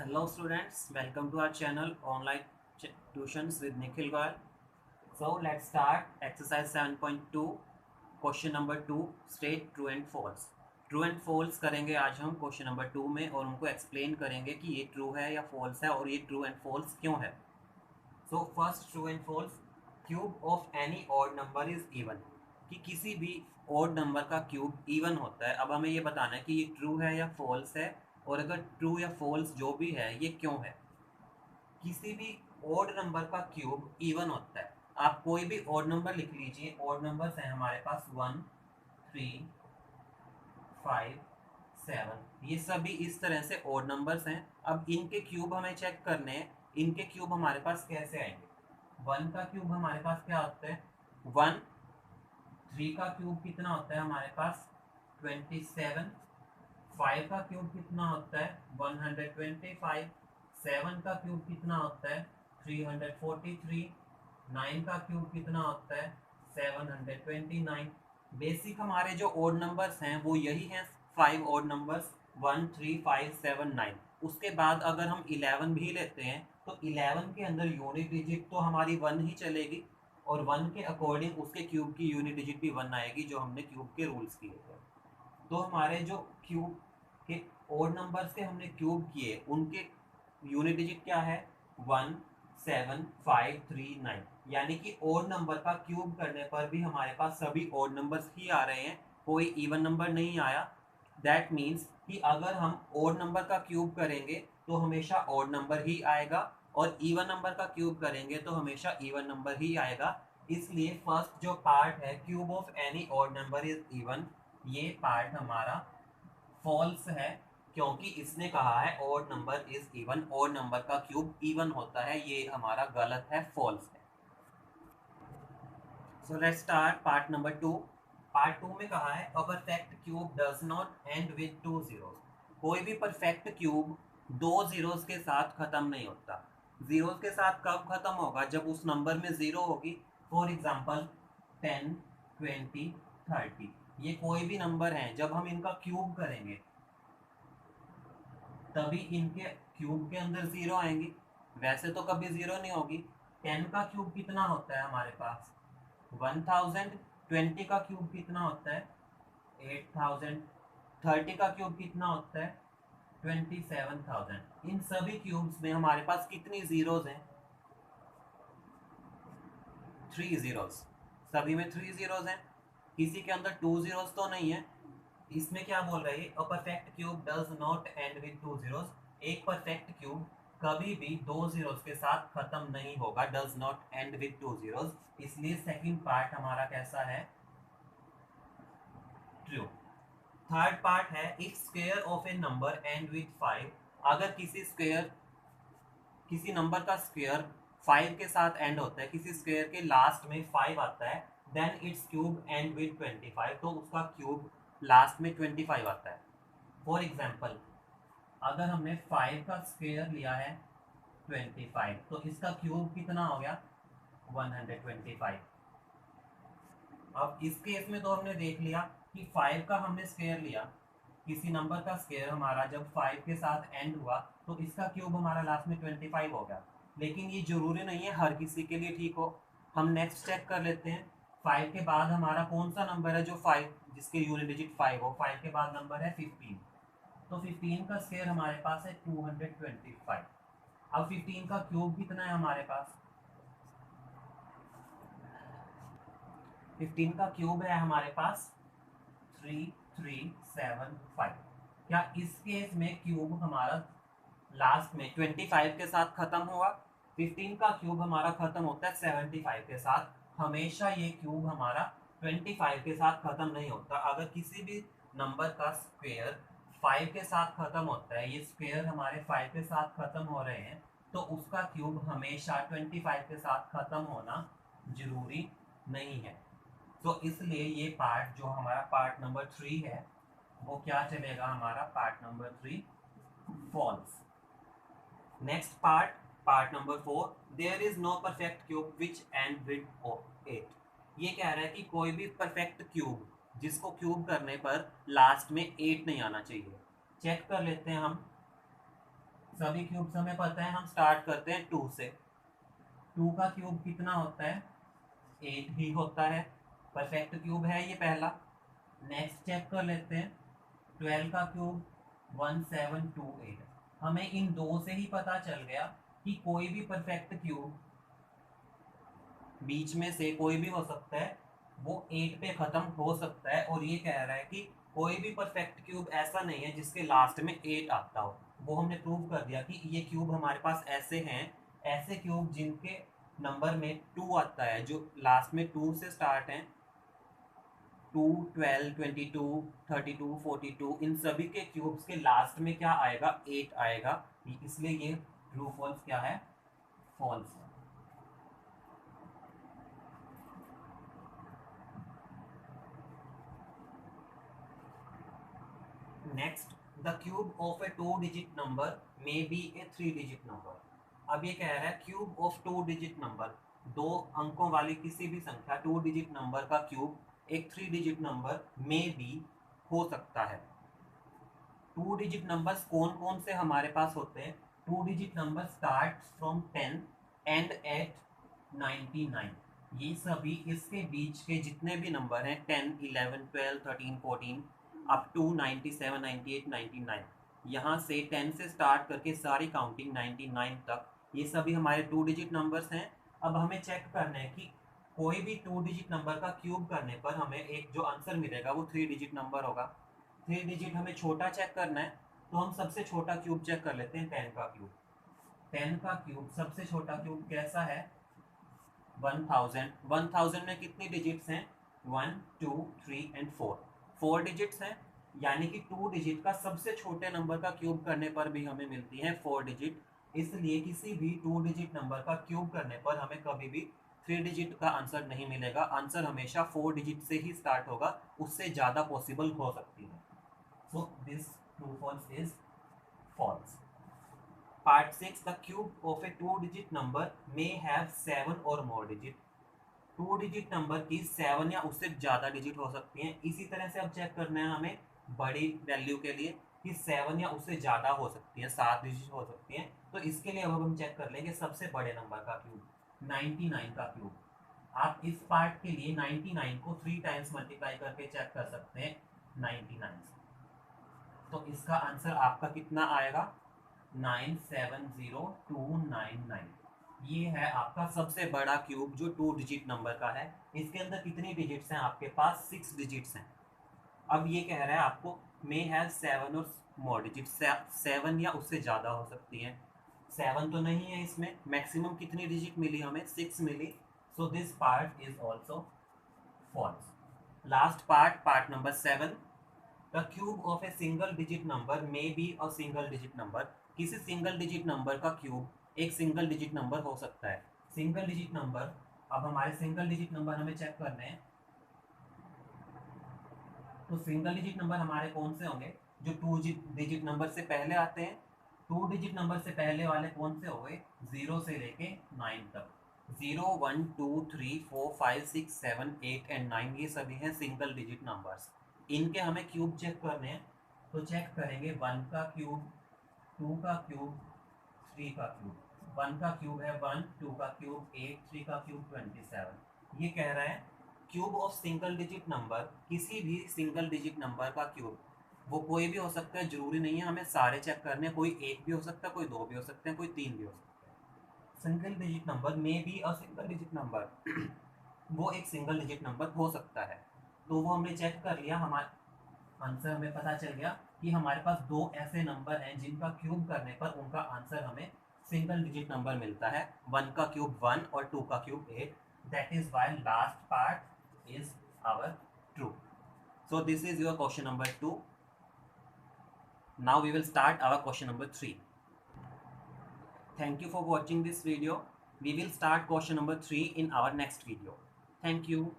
Hello students, welcome to our channel Online Tuitions with Nikhil Goyal. So let's start exercise 7.2 question number 2 state true and false. True and false करेंगे आज हम question number 2 में और उनको explain करेंगे कि ये ट्रू है या फॉल्स है और ये ट्रू एंड फॉल्स क्यों है। So first true and false, cube of any odd number is even, कि किसी भी ऑड नंबर का क्यूब इवन होता है। अब हमें ये बताना है कि ये ट्रू है या फॉल्स है, और अगर ट्रू या फॉल्स जो भी है ये क्यों है। किसी भी ऑड नंबर का क्यूब इवन होता है। आप कोई भी ऑड नंबर लिख लीजिए। ऑड नंबर्स हैं हमारे पास 1, 3, 5, 7, ये सभी इस तरह से ऑड नंबर्स हैं। अब इनके क्यूब हमें चेक करने हैं। इनके क्यूब हमारे पास कैसे आएंगे। 1 का क्यूब हमारे पास क्या होता है 1। 3 का क्यूब कितना होता है हमारे पास 27। 5 का क्यूब कितना होता है 125। 7 का क्यूब कितना होता है 343। 9 का क्यूब कितना होता है 729। बेसिक हमारे जो ओड नंबर्स हैं वो यही हैं, 5 ओड नंबर्स 1, 3, 5, 7, 9। उसके बाद अगर हम 11 भी लेते हैं तो 11 के अंदर यूनिट डिजिट तो हमारी 1 ही चलेगी, और 1 के अकॉर्डिंग उसके क्यूब की यूनिट डिजिट भी 1 आएगी, जो हमने क्यूब के रूल्स किए थे। तो हमारे जो क्यूब के ओड नंबर्स के हमने क्यूब किए उनके यूनिट डिजिट क्या है 1, 7, 5, 3, 9। यानी कि ओड नंबर का क्यूब करने पर भी हमारे पास सभी ओड नंबर्स ही आ रहे हैं, कोई इवन नंबर नहीं आया। दैट मीन्स कि अगर हम ओड नंबर का क्यूब करेंगे तो हमेशा ओड नंबर ही आएगा, और इवन नंबर का क्यूब करेंगे तो हमेशा इवन नंबर ही आएगा। इसलिए फर्स्ट जो पार्ट है cube of any odd number is even, ये पार्ट हमारा फॉल्स है, क्योंकि इसने कहा है odd number is even, odd number का क्यूब इवन होता है। ये हमारा गलत है, फॉल्स है। So let's start part number 2। Part 2 में कहा है a perfect cube does not and with two zeros. कोई भी परफेक्ट क्यूब दो जीरोस के साथ खत्म नहीं होता। जीरोस के साथ कब खत्म होगा, जब उस नंबर में जीरो होगी। फॉर एग्जांपल 10, 20, 30, ये कोई भी नंबर हैं, जब हम इनका क्यूब करेंगे तभी इनके क्यूब के अंदर जीरो आएंगी, वैसे तो कभी जीरो नहीं होगी। 10 का क्यूब कितना होता है हमारे पास 1000। 20 का क्यूब कितना होता है 8000। 30 का क्यूब कितना होता है 27000। इन सभी क्यूब्स में हमारे पास कितनी जीरोज हैं 3 जीरोज। सभी में 3 जीरोज हैं, किसी के अंदर 2 जीरोज तो नहीं है। इसमें क्या बोल रही है a perfect cube does not and with two zeros. एक परफेक्ट क्यूब कभी भी दो जीरोस के साथ खत्म नहीं होगा, does not and with two zeros. इसलिए सेकंड पार्ट हमारा कैसा है ट्रू। थर्ड पार्ट है if square of A number and with 5। अगर किसी नंबर का स्क्वायर 5 के साथ एंड होता है, किसी स्क्वायर के लास्ट में 5 आता है, then it's cube end with 25, तो उसका क्यूब लास्ट में 25 आता है। फॉर एग्जाम्पल अगर हमने 5 का स्क्वायर लिया है 25, तो इसका क्यूब कितना हो गया 125। अब इस केस में तो हमने देख लिया कि 5 का हमने स्क्वायर लिया, किसी नंबर का स्क्वायर हमारा जब 5 के साथ एंड हुआ तो इसका क्यूब हमारा लास्ट में 25 हो गया। लेकिन ये जरूरी नहीं है हर किसी के लिए ठीक हो। हम नेक्स्ट चेक कर लेते हैं 5 के बाद हमारा कौन सा नंबर है जो 5 जिसके यूनिट डिजिट 5 हो। 5 के बाद नंबर है 15, तो 15 का स्क्वायर हमारे पास है 225। अब 15 का क्यूब कितना है हमारे पास 15 का क्यूब है हमारे पास 3375। क्या इस केस में क्यूब हमारा लास्ट में 25 के साथ खत्म हुआ। 15 का क्यूब हमारा खत्म होता है 75 के साथ। हमेशा ये क्यूब हमारा 25 के साथ खत्म नहीं होता। अगर किसी भी नंबर का स्क्वायर 5 के साथ खत्म होता है, ये स्क्वायर हमारे 5 के साथ खत्म हो रहे हैं, तो उसका क्यूब हमेशा 25 के साथ खत्म होना जरूरी नहीं है। तो इसलिए ये पार्ट जो हमारा पार्ट नंबर 3 है वो क्या चलेगा हमारा part number 3 false. Next part, part number 4, there is no perfect cube which end with 8। ये कह रहा है कि कोई भी परफेक्ट क्यूब जिसको क्यूब करने पर लास्ट में 8 नहीं आना चाहिए। चेक कर लेते हैं हम सभी क्यूब्स हमें पता है, हम स्टार्ट करते हैं 2 से। 2 का क्यूब कितना होता है? 8 ही होता है। परफेक्ट क्यूब है ये पहला। नेक्स्ट चेक कर लेते हैं, 12 का क्यूब 1728। हमें इन दो से ही पता चल गया कि कोई भी परफेक्ट क्यूब बीच में से कोई भी हो सकता है, वो 8 पे ख़त्म हो सकता है। और ये कह रहा है कि कोई भी परफेक्ट क्यूब ऐसा नहीं है जिसके लास्ट में 8 आता हो। वो हमने प्रूव कर दिया कि ये क्यूब हमारे पास ऐसे हैं, ऐसे क्यूब जिनके नंबर में 2 आता है, जो लास्ट में 2 से स्टार्ट हैं। 2, 12, 22, 32, 42, इन सभी के क्यूब्स के लास्ट में क्या आएगा? 8 आएगा। इसलिए ये ट्रू फॉल्स क्या है? False. Next, the cube of a 2 digit number may be a 3 digit number. अब ये कह रहा है क्यूब ऑफ 2 डिजिट नंबर, 2 अंकों वाली किसी भी संख्या 2 डिजिट नंबर का क्यूब एक 3 डिजिट नंबर में भी हो सकता है। 2 डिजिट नंबर्स कौन कौन से हमारे पास होते हैं? 2 digit number start from 10 end at 99। ये सभी इसके बीच के जितने भी नंबर हैं, 10, 11, 12, 13, 14 अप टू 97, 98, 99, यहाँ से 10 से स्टार्ट करके सारी काउंटिंग 99 तक, ये सभी हमारे 2 डिजिट नंबर्स हैं। अब हमें चेक करना है कि कोई भी 2 डिजिट नंबर का क्यूब करने पर हमें एक जो आंसर मिलेगा वो 3 डिजिट नंबर होगा। 3 डिजिट हमें छोटा चेक करना है, तो हम सबसे छोटा क्यूब चेक कर लेते हैं, 10 का क्यूब। 10 का क्यूब सबसे छोटा क्यूब कैसा है? 1000। 1000 में कितनी डिजिट्स हैं? 1, 2, 3 एंड 4, 4 डिजिट्स हैं। यानी कि 2 डिजिट का सबसे छोटे नंबर का क्यूब करने पर भी हमें मिलती है 4 डिजिट। इसलिए किसी भी 2 डिजिट नंबर का क्यूब करने पर हमें कभी भी 3 डिजिट का आंसर नहीं मिलेगा। आंसर हमेशा 4 डिजिट से ही स्टार्ट होगा, उससे ज़्यादा पॉसिबल हो सकती है। So this true false is false. Part 6, the cube of a 2 digit number may have 7 or more digit। 2 digit number की 7 या उससे ज़्यादा डिजिट हो सकती हैं। इसी तरह से अब चेक करना है हमें बड़ी वैल्यू के लिए कि 7 या उससे ज़्यादा हो सकती है, 7 डिजिट हो सकती हैं। तो इसके लिए अब हम चेक कर लेंगे सबसे बड़े नंबर का क्यूब, 99 का क्यूब। आप इस पार्ट के लिए 99 को 3 टाइम्स मल्टीप्लाई करके चेक कर सकते हैं, 99। तो इसका आंसर आपका कितना आएगा? 970299। ये है आपका सबसे बड़ा क्यूब जो 2 डिजिट नंबर का है। इसके अंदर कितनी डिजिट्स हैं आपके पास? 6 डिजिट्स हैं। अब ये कह रहा है आपको मे हैव 7 और मोर डिजिट्स, 7 या उससे ज़्यादा हो सकती हैं। 7 तो नहीं है इसमें। मैक्सिमम कितनी डिजिट मिली हमें? 6 मिली। So this part is also false. Last part, part number 7, the cube of a single digit number may be a single digit number. किसी सिंगल डिजिट नंबर का क्यूब एक सिंगल डिजिट नंबर हो सकता है। Single digit number, अब हमारे single digit number हमें check करने हैं। तो सिंगल डिजिट नंबर हमारे कौन से होंगे? जो 2 डिजिट नंबर से पहले आते हैं। 2 डिजिट नंबर से पहले वाले कौन से हो गए? 0 से लेके 9 तक। 0, 1, 2, 3, 4, 5, 6, 7, 8 एंड 9, ये सभी हैं सिंगल डिजिट नंबर्स। इनके हमें क्यूब चेक करने हैं। तो चेक करेंगे 1 का क्यूब, 2 का क्यूब, 3 का क्यूब। 1 का क्यूब है 1, 2 का क्यूब 8, 3 का क्यूब 27। ये कह रहा है cube of single digit number, किसी भी सिंगल डिजिट नंबर का क्यूब, वो कोई भी हो सकता है, जरूरी नहीं है हमें सारे चेक करने। कोई 1 भी हो सकता है, कोई 2 भी हो सकते हैं, कोई 3 भी हो सकते हैं। सिंगल डिजिट नंबर में भी अ सिंगल डिजिट नंबर वो एक सिंगल डिजिट नंबर हो सकता है। तो वो हमने चेक कर लिया, हमारा आंसर हमें पता चल गया कि हमारे पास 2 ऐसे नंबर हैं जिनका क्यूब करने पर उनका आंसर हमें सिंगल डिजिट नंबर मिलता है। 1 का क्यूब 1 और 2 का cube 8। That is why last part is our true. So this is your question number 2. Now we will start our question number 3. Thank you for watching this video. We will start question number 3 in our next video. Thank you.